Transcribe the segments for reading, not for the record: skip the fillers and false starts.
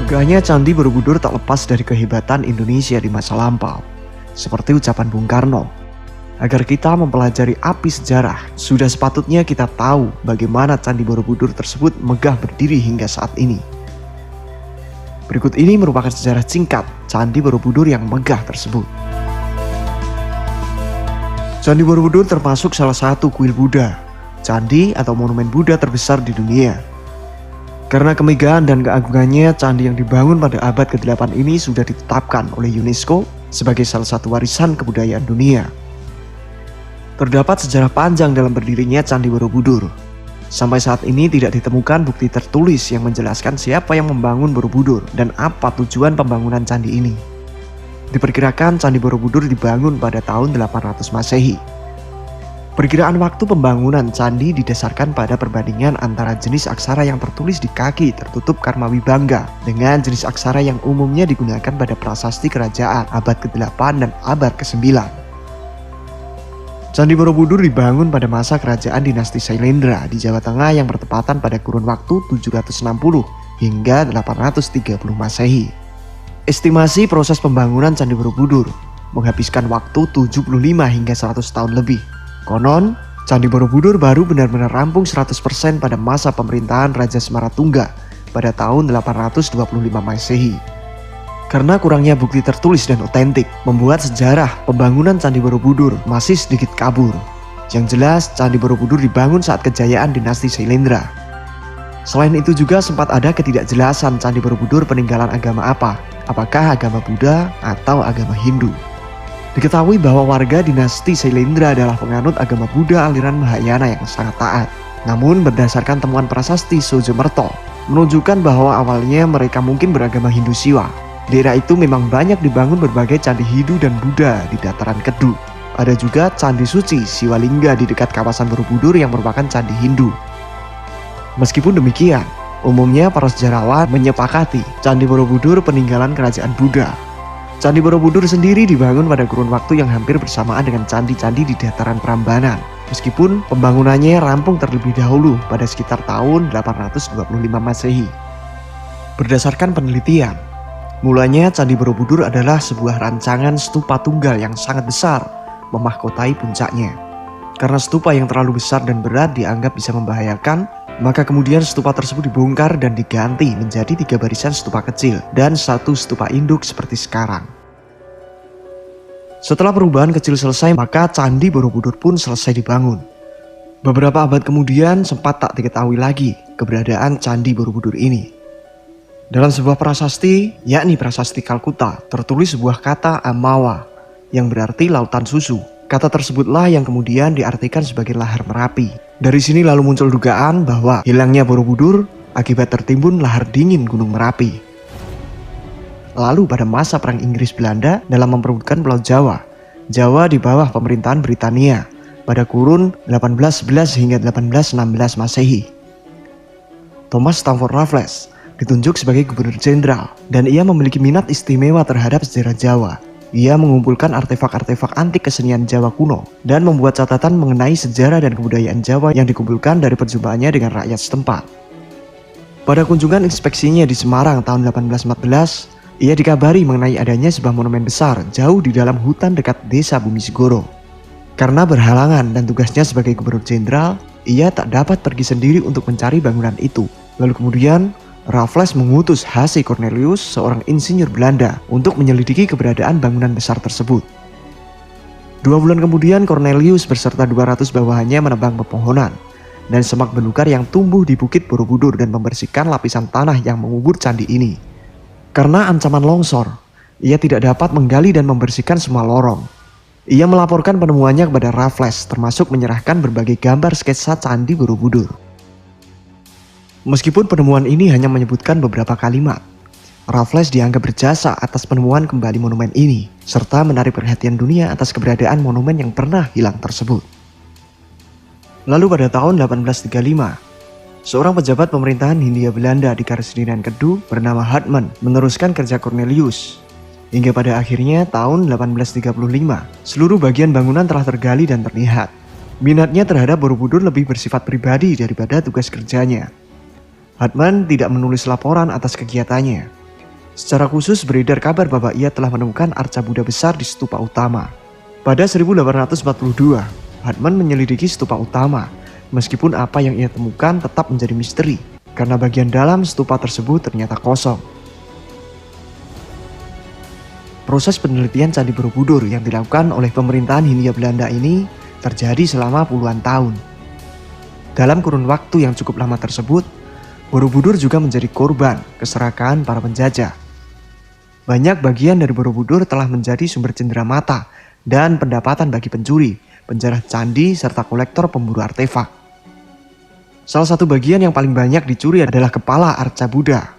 Gagahnya Candi Borobudur tak lepas dari kehebatan Indonesia di masa lampau. Seperti ucapan Bung Karno, agar kita mempelajari api sejarah, sudah sepatutnya kita tahu bagaimana Candi Borobudur tersebut megah berdiri hingga saat ini. Berikut ini merupakan sejarah singkat Candi Borobudur yang megah tersebut. Candi Borobudur termasuk salah satu kuil Buddha, candi atau monumen Buddha terbesar di dunia. Karena kemegahan dan keagungannya, candi yang dibangun pada abad ke-8 ini sudah ditetapkan oleh UNESCO sebagai salah satu warisan kebudayaan dunia. Terdapat sejarah panjang dalam berdirinya Candi Borobudur. Sampai saat ini tidak ditemukan bukti tertulis yang menjelaskan siapa yang membangun Borobudur dan apa tujuan pembangunan candi ini. Diperkirakan Candi Borobudur dibangun pada tahun 800 Masehi. Perkiraan waktu pembangunan candi didasarkan pada perbandingan antara jenis aksara yang tertulis di kaki tertutup Karma Wibangga dengan jenis aksara yang umumnya digunakan pada prasasti kerajaan abad ke-8 dan abad ke-9. Candi Borobudur dibangun pada masa kerajaan dinasti Sailendra di Jawa Tengah yang bertepatan pada kurun waktu 760 hingga 830 Masehi. Estimasi proses pembangunan Candi Borobudur menghabiskan waktu 75 hingga 100 tahun lebih. Konon, Candi Borobudur baru benar-benar rampung 100% pada masa pemerintahan Raja Semaratungga pada tahun 825 Masehi. Karena kurangnya bukti tertulis dan otentik, membuat sejarah pembangunan Candi Borobudur masih sedikit kabur. Yang jelas, Candi Borobudur dibangun saat kejayaan dinasti Sailendra. Selain itu juga sempat ada ketidakjelasan Candi Borobudur peninggalan agama apa, apakah agama Buddha atau agama Hindu. Diketahui bahwa warga dinasti Sailendra adalah penganut agama Buddha aliran Mahayana yang sangat taat. Namun berdasarkan temuan prasasti Sojomerto menunjukkan bahwa awalnya mereka mungkin beragama Hindu Siwa. Di era itu memang banyak dibangun berbagai candi Hindu dan Buddha di dataran Kedu. Ada juga candi suci Siwalingga di dekat kawasan Borobudur yang merupakan candi Hindu. Meskipun demikian, umumnya para sejarawan menyepakati Candi Borobudur peninggalan kerajaan Buddha. Candi Borobudur sendiri dibangun pada kurun waktu yang hampir bersamaan dengan candi-candi di dataran Prambanan. Meskipun pembangunannya rampung terlebih dahulu pada sekitar tahun 825 Masehi. Berdasarkan penelitian, mulanya Candi Borobudur adalah sebuah rancangan stupa tunggal yang sangat besar, memahkotai puncaknya. Karena stupa yang terlalu besar dan berat dianggap bisa membahayakan, maka kemudian stupa tersebut dibongkar dan diganti menjadi 3 barisan stupa kecil dan 1 stupa induk seperti sekarang. Setelah perubahan kecil selesai, maka Candi Borobudur pun selesai dibangun. Beberapa abad kemudian sempat tak diketahui lagi keberadaan Candi Borobudur ini. Dalam sebuah prasasti, yakni prasasti Kalkuta, tertulis sebuah kata Amawa yang berarti lautan susu. Kata tersebutlah yang kemudian diartikan sebagai lahar Merapi. Dari sini lalu muncul dugaan bahwa hilangnya Borobudur akibat tertimbun lahar dingin Gunung Merapi. Lalu pada masa Perang Inggris-Belanda dalam memperebutkan Pulau Jawa, Jawa di bawah pemerintahan Britania pada kurun 1811 hingga 1816 Masehi. Thomas Stamford Raffles ditunjuk sebagai Gubernur Jenderal dan ia memiliki minat istimewa terhadap sejarah Jawa. Ia mengumpulkan artefak-artefak antik kesenian Jawa kuno dan membuat catatan mengenai sejarah dan kebudayaan Jawa yang dikumpulkan dari perjumpaannya dengan rakyat setempat. Pada kunjungan inspeksinya di Semarang tahun 1814, ia dikabari mengenai adanya sebuah monumen besar jauh di dalam hutan dekat desa Bumi Segoro. Karena berhalangan dan tugasnya sebagai Gubernur Jenderal, ia tak dapat pergi sendiri untuk mencari bangunan itu. Lalu kemudian Raffles mengutus H.C. Cornelius, seorang insinyur Belanda, untuk menyelidiki keberadaan bangunan besar tersebut. 2 bulan kemudian Cornelius beserta 200 bawahannya menebang pepohonan dan semak belukar yang tumbuh di Bukit Borobudur dan membersihkan lapisan tanah yang mengubur candi ini. Karena ancaman longsor, ia tidak dapat menggali dan membersihkan semua lorong. Ia melaporkan penemuannya kepada Raffles, termasuk menyerahkan berbagai gambar sketsa Candi Borobudur. Meskipun penemuan ini hanya menyebutkan beberapa kalimat, Raffles dianggap berjasa atas penemuan kembali monumen ini, serta menarik perhatian dunia atas keberadaan monumen yang pernah hilang tersebut. Lalu pada tahun 1835, seorang pejabat pemerintahan Hindia Belanda di Karsidinaan Kedu bernama Hartman meneruskan kerja Cornelius. Hingga pada akhirnya tahun 1835, seluruh bagian bangunan telah tergali dan terlihat. Minatnya terhadap Borobudur lebih bersifat pribadi daripada tugas kerjanya. Hartman tidak menulis laporan atas kegiatannya. Secara khusus beredar kabar bahwa ia telah menemukan arca Buddha besar di stupa utama. Pada 1842, Hartmann menyelidiki stupa utama, meskipun apa yang ia temukan tetap menjadi misteri, karena bagian dalam stupa tersebut ternyata kosong. Proses penelitian Candi Borobudur yang dilakukan oleh pemerintahan Hindia Belanda ini terjadi selama puluhan tahun. Dalam kurun waktu yang cukup lama tersebut, Borobudur juga menjadi korban keserakahan para penjajah. Banyak bagian dari Borobudur telah menjadi sumber cenderamata dan pendapatan bagi pencuri, penjara candi, serta kolektor pemburu artefak. Salah satu bagian yang paling banyak dicuri adalah kepala arca Buddha.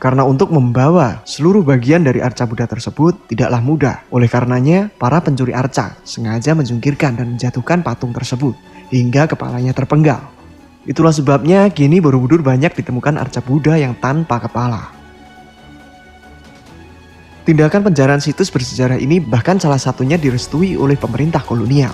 Karena untuk membawa seluruh bagian dari arca Buddha tersebut tidaklah mudah. Oleh karenanya, para pencuri arca sengaja menjungkirkan dan menjatuhkan patung tersebut hingga kepalanya terpenggal. Itulah sebabnya kini Borobudur banyak ditemukan arca Buddha yang tanpa kepala. Tindakan penjarahan situs bersejarah ini bahkan salah satunya direstui oleh pemerintah kolonial.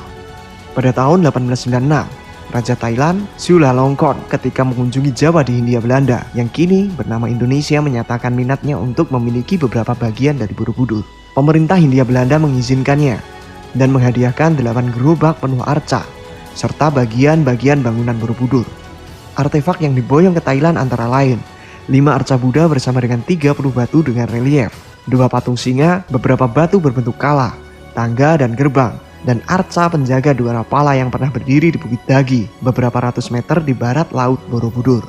Pada tahun 1896, Raja Thailand, Chulalongkorn ketika mengunjungi Jawa di Hindia Belanda yang kini bernama Indonesia menyatakan minatnya untuk memiliki beberapa bagian dari Borobudur. Pemerintah Hindia Belanda mengizinkannya dan menghadiahkan 8 gerobak penuh arca serta bagian-bagian bangunan Borobudur. Artefak yang diboyong ke Thailand antara lain 5 arca Buddha bersama dengan 30 batu dengan relief, 2 patung singa, beberapa batu berbentuk kala, tangga dan gerbang, dan arca penjaga Dwara Pala yang pernah berdiri di Bukit Dagi beberapa ratus meter di barat laut Borobudur.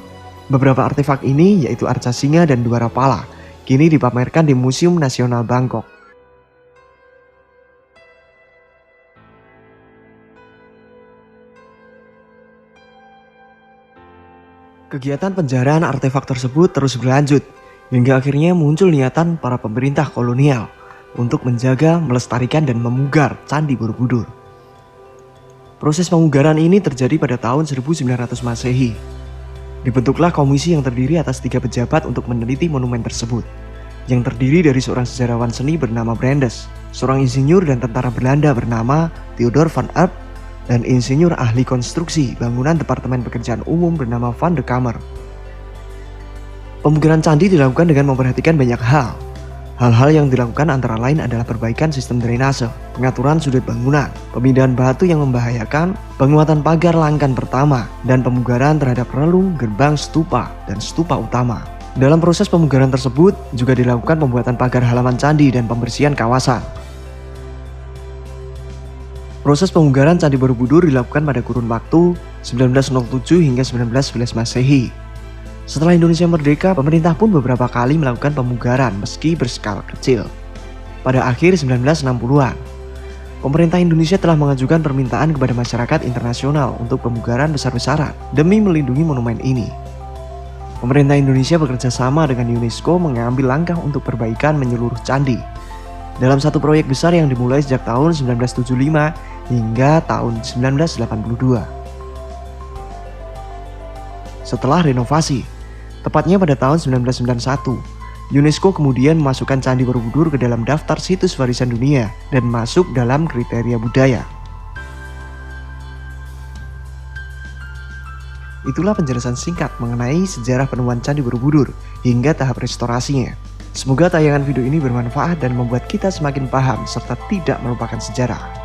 Beberapa artefak ini yaitu arca singa dan Dwara Pala kini dipamerkan di Museum Nasional Bangkok. Kegiatan penjarahan artefak tersebut terus berlanjut hingga akhirnya muncul niatan para pemerintah kolonial untuk menjaga, melestarikan, dan memugar Candi Borobudur. Proses pemugaran ini terjadi pada tahun 1900 Masehi. Dibentuklah komisi yang terdiri atas 3 pejabat untuk meneliti monumen tersebut, yang terdiri dari seorang sejarawan seni bernama Brandes, seorang insinyur dan tentara Belanda bernama Theodor van Erp, dan insinyur ahli konstruksi bangunan Departemen Pekerjaan Umum bernama Van de Kamer. Pemugaran candi dilakukan dengan memperhatikan banyak hal. Hal-hal yang dilakukan antara lain adalah perbaikan sistem drainase, pengaturan sudut bangunan, pemindahan batu yang membahayakan, penguatan pagar langkan pertama, dan pemugaran terhadap relung, gerbang stupa, dan stupa utama. Dalam proses pemugaran tersebut juga dilakukan pembuatan pagar halaman candi dan pembersihan kawasan. Proses pemugaran Candi Borobudur dilakukan pada kurun waktu 1907 hingga 1911 Masehi. Setelah Indonesia merdeka, pemerintah pun beberapa kali melakukan pemugaran meski berskala kecil. Pada akhir 1960-an, pemerintah Indonesia telah mengajukan permintaan kepada masyarakat internasional untuk pemugaran besar-besaran demi melindungi monumen ini. Pemerintah Indonesia bekerja sama dengan UNESCO mengambil langkah untuk perbaikan menyeluruh candi dalam satu proyek besar yang dimulai sejak tahun 1975 hingga tahun 1982. Setelah renovasi, tepatnya pada tahun 1991, UNESCO kemudian memasukkan Candi Borobudur ke dalam daftar situs warisan dunia dan masuk dalam kriteria budaya. Itulah penjelasan singkat mengenai sejarah penemuan Candi Borobudur hingga tahap restorasinya. Semoga tayangan video ini bermanfaat dan membuat kita semakin paham serta tidak melupakan sejarah.